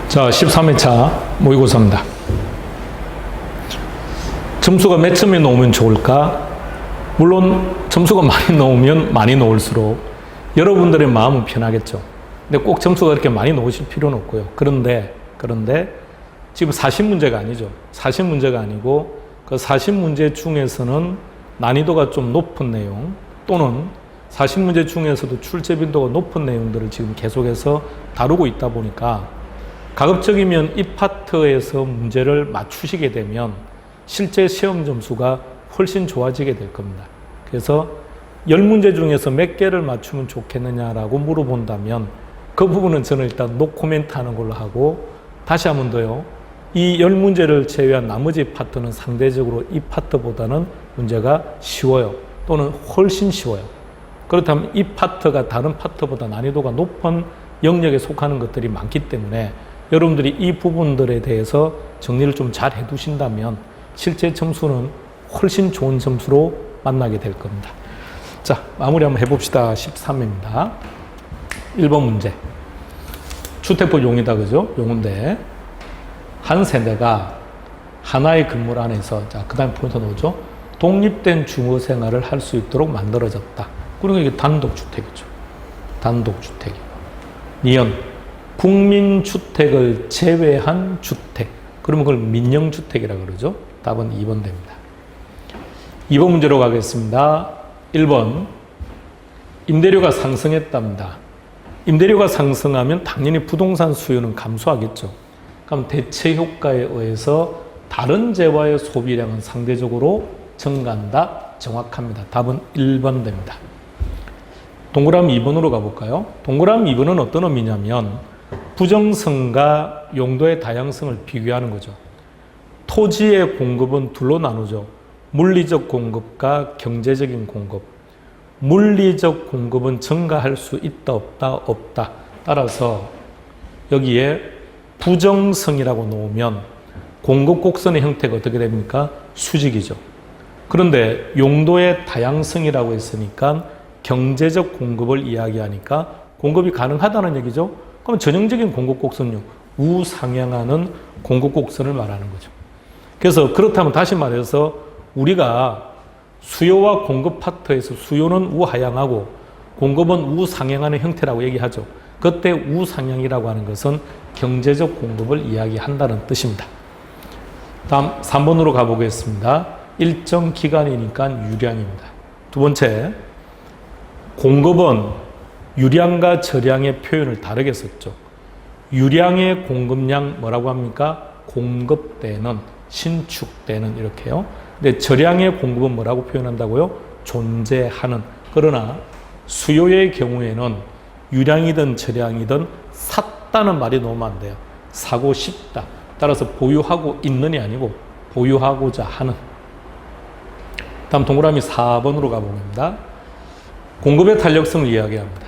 자, 13회차 모의고사입니다. 점수가 몇 점이 나오면 좋을까? 물론 점수가 많이 나오면 많이 나올수록 여러분들의 마음은 편하겠죠. 근데 꼭 점수가 그렇게 많이 나오실 필요는 없고요. 그런데 지금 40문제가 아니죠. 40문제가 아니고 그 40문제 중에서는 난이도가 좀 높은 내용 또는 40문제 중에서도 출제 빈도가 높은 내용들을 지금 계속해서 다루고 있다 보니까 가급적이면 이 파트에서 문제를 맞추시게 되면 실제 시험 점수가 훨씬 좋아지게 될 겁니다. 그래서 10문제 중에서 몇 개를 맞추면 좋겠느냐라고 물어본다면 그 부분은 저는 일단 노코멘트 하는 걸로 하고 다시 한 번 더요. 이 10문제를 제외한 나머지 파트는 상대적으로 이 파트보다는 문제가 쉬워요. 또는 훨씬 쉬워요. 그렇다면 이 파트가 다른 파트보다 난이도가 높은 영역에 속하는 것들이 많기 때문에 여러분들이 이 부분들에 대해서 정리를 좀 잘 해두신다면 실제 점수는 훨씬 좋은 점수로 만나게 될 겁니다. 자, 마무리 한번 해봅시다. 13회입니다. 1번 문제. 주택법 용이다, 그죠? 용인데 한 세대가 하나의 건물 안에서, 자, 그 다음에 포인트 나오죠? 독립된 주거 생활을 할 수 있도록 만들어졌다. 그러니까 이게 단독주택이죠. 단독주택이고. 니은, 국민주택을 제외한 주택. 그러면 그걸 민영주택이라고 그러죠. 답은 2번 됩니다. 2번 문제로 가겠습니다. 1번. 임대료가 상승했답니다. 임대료가 상승하면 당연히 부동산 수요는 감소하겠죠. 그럼 대체 효과에 의해서 다른 재화의 소비량은 상대적으로 증가한다. 정확합니다. 답은 1번 됩니다. 동그라미 2번으로 가볼까요? 동그라미 2번은 어떤 의미냐면 부정성과 용도의 다양성을 비교하는 거죠. 토지의 공급은 둘로 나누죠. 물리적 공급과 경제적인 공급. 물리적 공급은 증가할 수 있다, 없다, 없다. 따라서 여기에 부정성이라고 놓으면 공급 곡선의 형태가 어떻게 됩니까? 수직이죠. 그런데 용도의 다양성이라고 했으니까 경제적 공급을 이야기하니까 공급이 가능하다는 얘기죠. 그럼 전형적인 공급 곡선요. 우상향하는 공급 곡선을 말하는 거죠. 그래서 그렇다면 다시 말해서 우리가 수요와 공급 파트에서 수요는 우하향하고 공급은 우상향하는 형태라고 얘기하죠. 그때 우상향이라고 하는 것은 경제적 공급을 이야기한다는 뜻입니다. 다음 3번으로 가보겠습니다. 일정 기간이니까 유량입니다. 두 번째, 공급은 유량과 저량의 표현을 다르게 썼죠. 유량의 공급량 뭐라고 합니까? 공급되는, 신축되는 이렇게요. 근데 저량의 공급은 뭐라고 표현한다고요? 존재하는. 그러나 수요의 경우에는 유량이든 저량이든 샀다는 말이 넣으면 안 돼요. 사고 싶다. 따라서 보유하고 있는이 아니고 보유하고자 하는. 다음 동그라미 4번으로 가봅니다. 공급의 탄력성을 이야기합니다.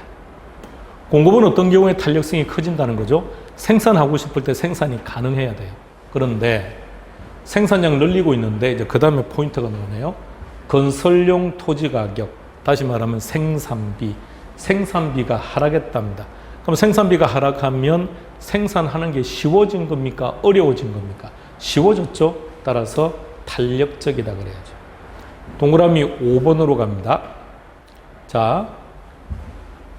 공급은 어떤 경우에 탄력성이 커진다는 거죠? 생산하고 싶을 때 생산이 가능해야 돼요. 그런데 생산량을 늘리고 있는데 이제 그 다음에 포인트가 나오네요. 건설용 토지 가격, 다시 말하면 생산비가 하락했답니다. 그럼 생산비가 하락하면 생산하는 게 쉬워진 겁니까? 어려워진 겁니까? 쉬워졌죠? 따라서 탄력적이다 그래야죠. 동그라미 5번으로 갑니다. 자,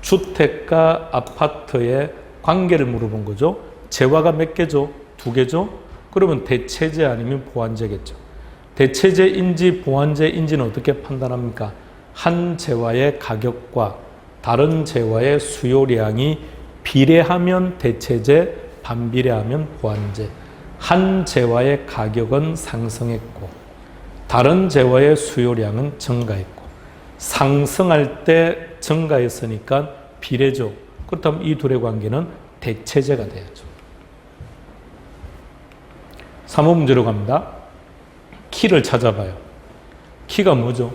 주택과 아파트의 관계를 물어본 거죠. 재화가 몇 개죠? 2개죠? 그러면 대체재 아니면 보완재겠죠. 대체재인지 보완재인지는 어떻게 판단합니까? 한 재화의 가격과 다른 재화의 수요량이 비례하면 대체재, 반비례하면 보완재. 한 재화의 가격은 상승했고 다른 재화의 수요량은 증가했고 상승할 때 증가했으니까 비례죠. 그렇다면 이 둘의 관계는 대체재가 돼야죠. 3번 문제로 갑니다. 키를 찾아봐요. 키가 뭐죠?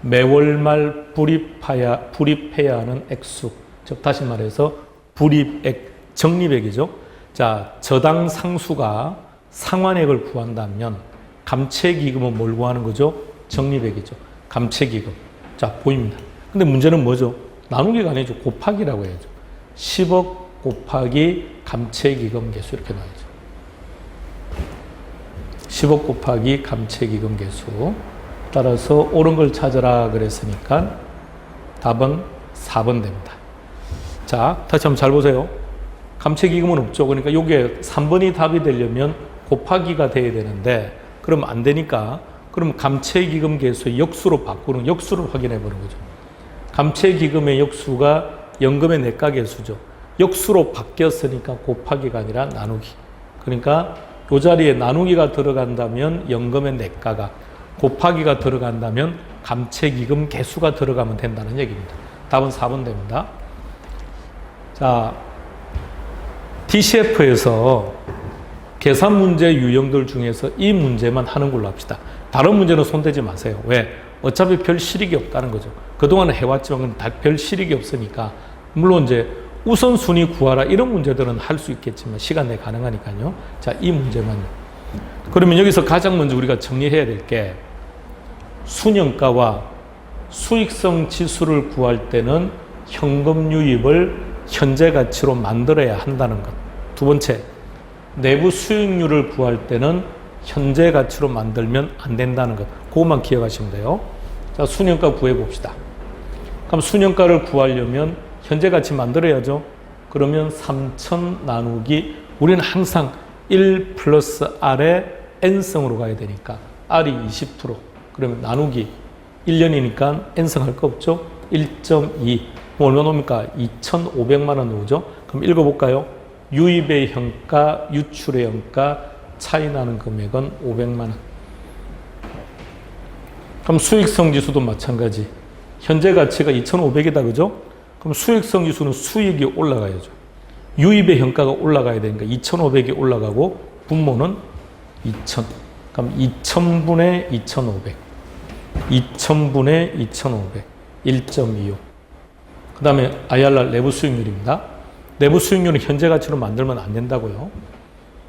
매월 말 불입해야 하는 액수. 즉 다시 말해서 불입액, 적립액이죠. 자, 저당 상수가 상환액을 구한다면 감채기금은 뭘 구하는 거죠? 적립액이죠. 감채기금. 자, 보입니다. 근데 문제는 뭐죠? 나누기가 아니죠. 곱하기라고 해야죠. 10억 곱하기 감채기금 개수 이렇게 나와야죠. 10억 곱하기 감채기금 개수. 따라서 옳은 걸 찾아라 그랬으니까 답은 4번 됩니다. 자, 다시 한번 잘 보세요. 감채기금은 없죠. 그러니까 이게 3번이 답이 되려면 곱하기가 돼야 되는데 그럼 안 되니까 그럼 감채기금 개수의 역수로 바꾸는 역수를 확인해 보는 거죠. 감채기금의 역수가 연금의 내과 개수죠. 역수로 바뀌었으니까 곱하기가 아니라 나누기. 그러니까 이 자리에 나누기가 들어간다면 연금의 내과가, 곱하기가 들어간다면 감채기금 개수가 들어가면 된다는 얘기입니다. 답은 4번 됩니다. 자, DCF에서 계산 문제 유형들 중에서 이 문제만 하는 걸로 합시다. 다른 문제는 손대지 마세요. 왜? 어차피 별 실익이 없다는 거죠. 그동안은 해왔지만 별 실익이 없으니까. 물론 이제 우선순위 구하라 이런 문제들은 할 수 있겠지만 시간 내에 가능하니까요. 자, 이 문제만요. 그러면 여기서 가장 먼저 우리가 정리해야 될 게 순영가와 수익성 지수를 구할 때는 현금 유입을 현재 가치로 만들어야 한다는 것. 두 번째, 내부 수익률을 구할 때는 현재 가치로 만들면 안 된다는 것. 그것만 기억하시면 돼요. 자, 순영가 구해봅시다. 그럼 순영가를 구하려면 현재 가치 만들어야죠. 그러면 3,000 나누기, 우리는 항상 1 플러스 R의 N성으로 가야 되니까 R이 20%. 그러면 나누기 1년이니까 N성 할 거 없죠. 1.2. 얼마 나옵니까? 2,500만 원 나오죠. 그럼 읽어볼까요? 유입의 현가, 유출의 현가, 차이 나는 금액은 500만 원. 그럼 수익성 지수도 마찬가지. 현재 가치가 2,500이다, 그죠? 그럼 수익성 지수는 수익이 올라가야죠. 유입의 현가가 올라가야 되니까 2,500이 올라가고 분모는 2,000. 그럼 2,000분의 2,500. 2,000분의 2,500. 1.25. 그 다음에 IRR 내부 수익률입니다. 내부 수익률은 현재 가치로 만들면 안 된다고요.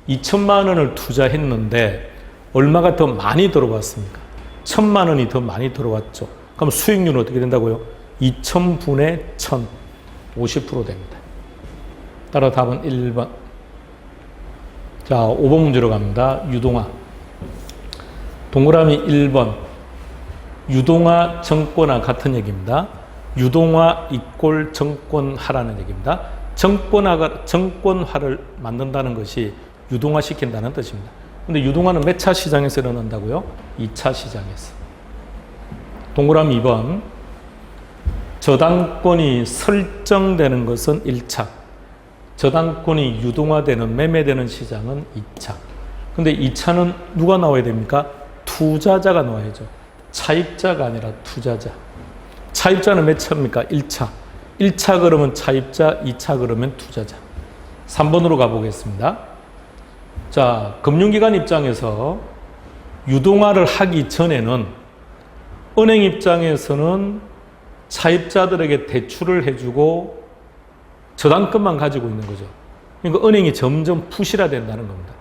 2천만 원을 투자했는데 얼마가 더 많이 들어왔습니까? 1,000만 원이 더 많이 들어왔죠. 그럼 수익률은 어떻게 된다고요? 2,000분의 1,000, 50% 됩니다. 따라 답은 1번. 자, 5번 문제로 갑니다. 유동화. 동그라미 1번. 유동화, 정권화 같은 얘기입니다. 유동화 이꼴 정권화라는 얘기입니다. 정권화를 만든다는 것이 유동화 시킨다는 뜻입니다. 근데 유동화는 몇 차 시장에서 일어난다고요? 2차 시장에서. 동그라미 2번. 저당권이 설정되는 것은 1차. 저당권이 유동화되는, 매매되는 시장은 2차. 근데 2차는 누가 나와야 됩니까? 투자자가 나와야죠. 차입자가 아니라 투자자. 차입자는 몇 차입니까? 1차. 1차 그러면 차입자, 2차 그러면 투자자. 3번으로 가보겠습니다. 자, 금융기관 입장에서 유동화를 하기 전에는 은행 입장에서는 차입자들에게 대출을 해주고 저당권만 가지고 있는 거죠. 그러니까 은행이 점점 푸시화된다는 겁니다.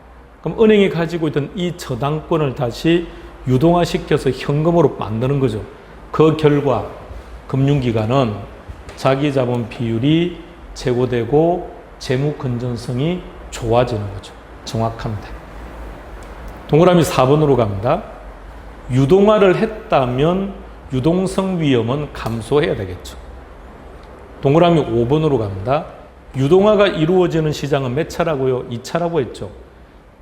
그럼 은행이 가지고 있던 이 저당권을 다시 유동화시켜서 현금으로 만드는 거죠. 그 결과 금융기관은 자기 자본 비율이 제고되고 재무 건전성이 좋아지는 거죠. 정확합니다. 동그라미 4번으로 갑니다. 유동화를 했다면 유동성 위험은 감소해야 되겠죠. 동그라미 5번으로 갑니다. 유동화가 이루어지는 시장은 몇 차라고요? 2차라고 했죠.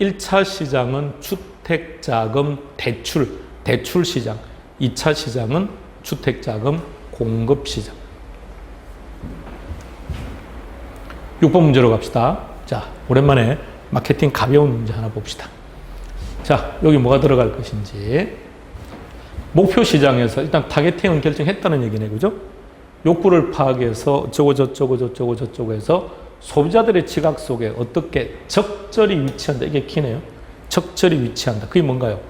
1차 시장은 주택자금 대출 시장. 2차 시장은 주택자금 공급 시장. 6번 문제로 갑시다. 자, 오랜만에 마케팅 가벼운 문제 하나 봅시다. 자, 여기 뭐가 들어갈 것인지. 목표 시장에서 일단 타겟팅은 결정했다는 얘기네, 그죠? 욕구를 파악해서 저쩌고 해서 소비자들의 지각 속에 어떻게 적절히 위치한다. 이게 키네요. 적절히 위치한다. 그게 뭔가요?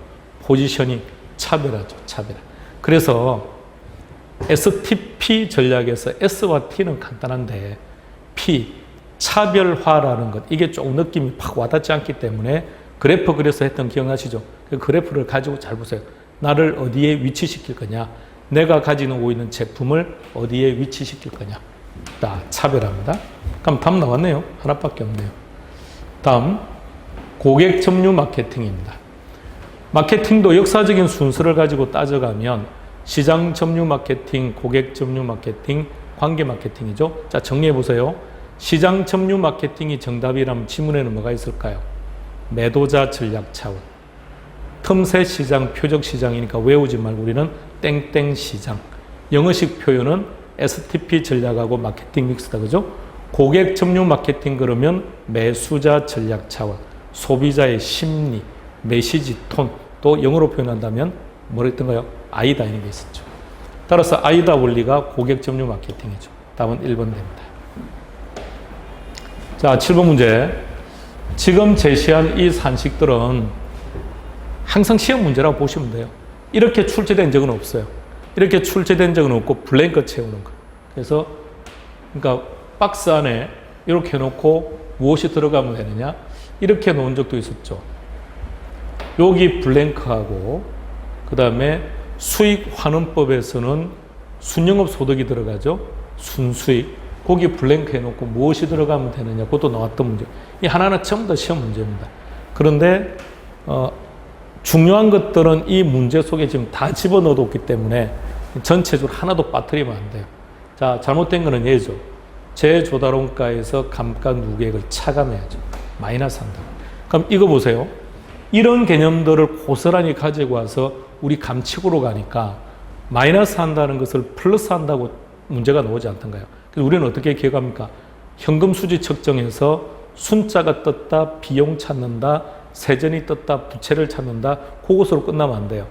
포지셔닝, 차별화죠. 차별화. 그래서 STP 전략에서 S와 T는 간단한데 P, 차별화라는 것. 이게 조금 느낌이 팍 와닿지 않기 때문에 그래프 그려서 했던 기억나시죠? 그 그래프를 가지고 잘 보세요. 나를 어디에 위치시킬 거냐. 내가 가지고 있는 제품을 어디에 위치시킬 거냐. 자, 차별화입니다. 그럼 답 나왔네요. 하나밖에 없네요. 다음, 고객 점유 마케팅입니다. 마케팅도 역사적인 순서를 가지고 따져가면 시장 점유 마케팅, 고객 점유 마케팅, 관계 마케팅이죠. 자, 정리해 보세요. 시장 점유 마케팅이 정답이라면 지문에는 뭐가 있을까요? 매도자 전략 차원. 틈새 시장, 표적 시장이니까 외우지 말고 우리는 땡땡 시장. 영어식 표현은 STP 전략하고 마케팅 믹스다. 그죠? 고객 점유 마케팅 그러면 매수자 전략 차원, 소비자의 심리, 메시지 톤, 또 영어로 표현한다면 뭐랬던가요? 아이다 이런 게 있었죠. 따라서 아이다 원리가 고객 점유 마케팅이죠. 답은 1번 됩니다. 자, 7번 문제. 지금 제시한 이 산식들은 항상 시험 문제라고 보시면 돼요. 이렇게 출제된 적은 없어요. 이렇게 출제된 적은 없고 블랭크 채우는 거. 그래서 그러니까 박스 안에 이렇게 해놓고 무엇이 들어가면 되느냐? 이렇게 놓은 적도 있었죠. 여기 블랭크하고 그 다음에 수익 환원법에서는 순영업 소득이 들어가죠. 순수익. 거기 블랭크 해놓고 무엇이 들어가면 되느냐. 그것도 나왔던 문제. 이 하나하나 전부 다 시험 문제입니다. 그런데 중요한 것들은 이 문제 속에 지금 다 집어넣어뒀기 때문에 전체적으로 하나도 빠뜨리면 안 돼요. 자, 잘못된 거는 예죠. 제조달원가에서 감가 누계액을 차감해야죠. 마이너스 한다고. 그럼 이거 보세요. 이런 개념들을 고스란히 가지고 와서 우리 감칙으로 가니까 마이너스 한다는 것을 플러스 한다고 문제가 나오지 않던가요? 그래서 우리는 어떻게 기억합니까? 현금 수지 측정해서 순자가 떴다, 비용 찾는다, 세전이 떴다, 부채를 찾는다, 그것으로 끝나면 안 돼요.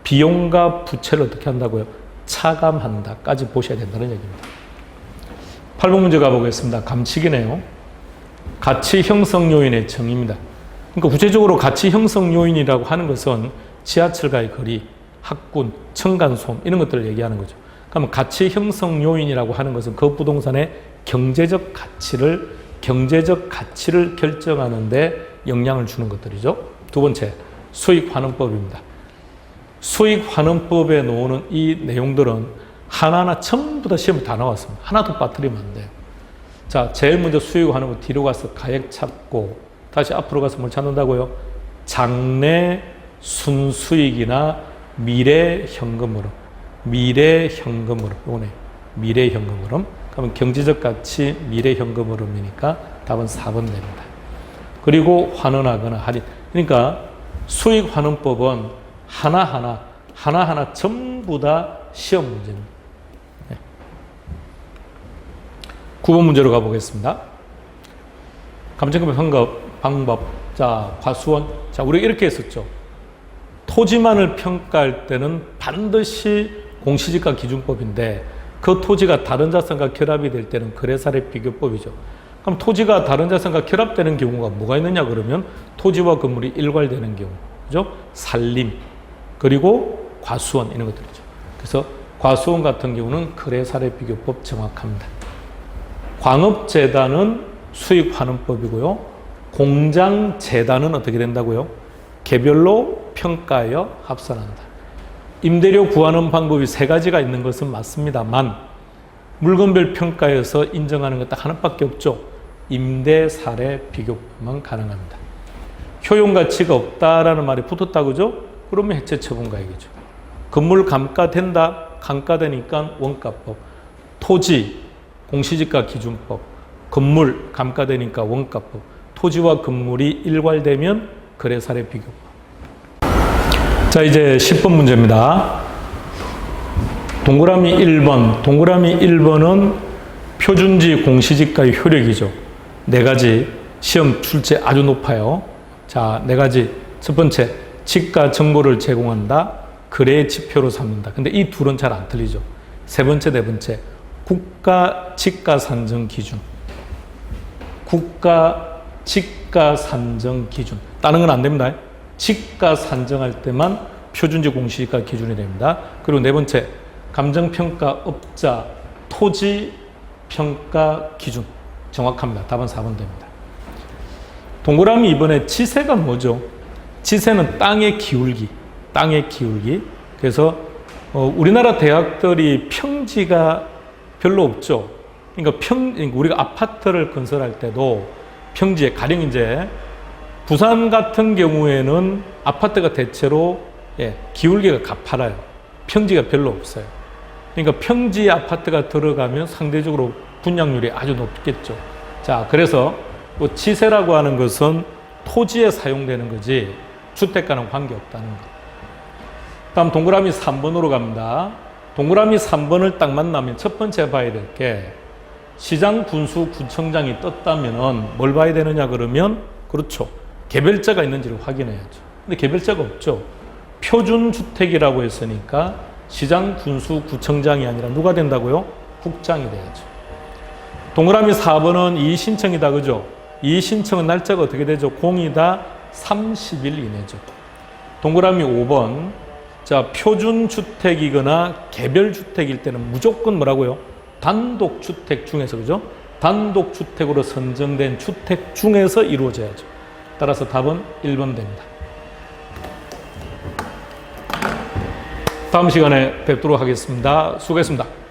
비용과 부채를 어떻게 한다고요? 차감한다까지 보셔야 된다는 얘기입니다. 8번 문제 가보겠습니다. 감칙이네요. 가치 형성 요인의 정의입니다. 그러니까 구체적으로 가치 형성 요인이라고 하는 것은 지하철과의 거리, 학군, 층간소음 이런 것들을 얘기하는 거죠. 그러면 가치 형성 요인이라고 하는 것은 그 부동산의 경제적 가치를 결정하는 데 영향을 주는 것들이죠. 두 번째, 수익 환원법입니다. 수익 환원법에 나오는 이 내용들은 하나하나 전부 다 시험에 다 나왔습니다. 하나도 빠뜨리면 안 돼요. 자, 제일 먼저 수익 환원법 뒤로 가서 가액 찾고 다시 앞으로 가서 뭘 찾는다고요? 장래 순수익이나 미래 현금흐름. 미래 현금흐름. 요거네. 미래 현금흐름. 그러면 경제적 가치 미래 현금흐름이니까 답은 4번 됩니다. 그리고 환원하거나 할인. 그러니까 수익 환원법은 하나하나 전부 다 시험 문제입니다. 네. 9번 문제로 가보겠습니다. 감정금의 방법. 자, 과수원. 자, 우리가 이렇게 했었죠. 토지만을 평가할 때는 반드시 공시지가 기준법인데 그 토지가 다른 자산과 결합이 될 때는 거래사례 비교법이죠. 그럼 토지가 다른 자산과 결합되는 경우가 뭐가 있느냐 그러면 토지와 건물이 일괄되는 경우, 그죠? 산림, 그리고 과수원 이런 것들이죠. 그래서 과수원 같은 경우는 거래사례 비교법 정확합니다. 광업재단은 수익환원법이고요. 공장재단은 어떻게 된다고요? 개별로 평가하여 합산한다. 임대료 구하는 방법이 3가지가 있는 것은 맞습니다만 물건별 평가에서 인정하는 것 딱 하나밖에 없죠. 임대사례 비교법만 가능합니다. 효용가치가 없다라는 말이 붙었다 그죠? 그러면 해체 처분 가액이죠. 건물 감가된다. 감가되니까 원가법. 토지 공시지가 기준법. 건물 감가되니까 원가법. 토지와 건물이 일괄되면 거래사례 비교법. 자, 이제 10번 문제입니다. 동그라미 1번. 동그라미 1번은 표준지 공시지가의 효력이죠. 4가지 시험 출제 아주 높아요. 자, 4가지. 첫 번째, 지가 정보를 제공한다. 거래의 지표로 삼는다. 근데 이 둘은 잘 안 틀리죠. 세 번째, 네 번째, 국가 지가 산정 기준. 국가 지가 산정 기준. 다른 건 안 됩니다. 지가 산정할 때만 표준지 공시지가 기준이 됩니다. 그리고 네 번째, 감정평가업자 토지평가 기준. 정확합니다. 답은 4번 됩니다. 동그라미 2번에 지세가 뭐죠? 지세는 땅의 기울기. 땅의 기울기. 그래서 우리나라 대학들이 평지가 별로 없죠. 그러니까 우리가 아파트를 건설할 때도 평지에, 가령 이제 부산 같은 경우에는 아파트가 대체로 기울기가 가파라요. 평지가 별로 없어요. 그러니까 평지 아파트가 들어가면 상대적으로 분양률이 아주 높겠죠. 자, 그래서 지세라고 하는 것은 토지에 사용되는 거지 주택과는 관계없다는 거. 다음 동그라미 3번으로 갑니다. 동그라미 3번을 딱 만나면 첫 번째 봐야 될 게 시장 군수 구청장이 떴다면 뭘 봐야 되느냐 그러면 그렇죠. 개별자가 있는지를 확인해야죠. 근데 개별자가 없죠. 표준주택이라고 했으니까 시장 군수 구청장이 아니라 누가 된다고요? 국장이 돼야죠. 동그라미 4번은 이의신청이다. 그죠? 이의신청은 날짜가 어떻게 되죠? 공이다 30일 이내죠. 동그라미 5번. 자, 표준주택이거나 개별주택일 때는 무조건 뭐라고요? 단독주택 중에서, 그죠? 단독주택으로 선정된 주택 중에서 이루어져야죠. 따라서 답은 1번 됩니다. 다음 시간에 뵙도록 하겠습니다. 수고했습니다.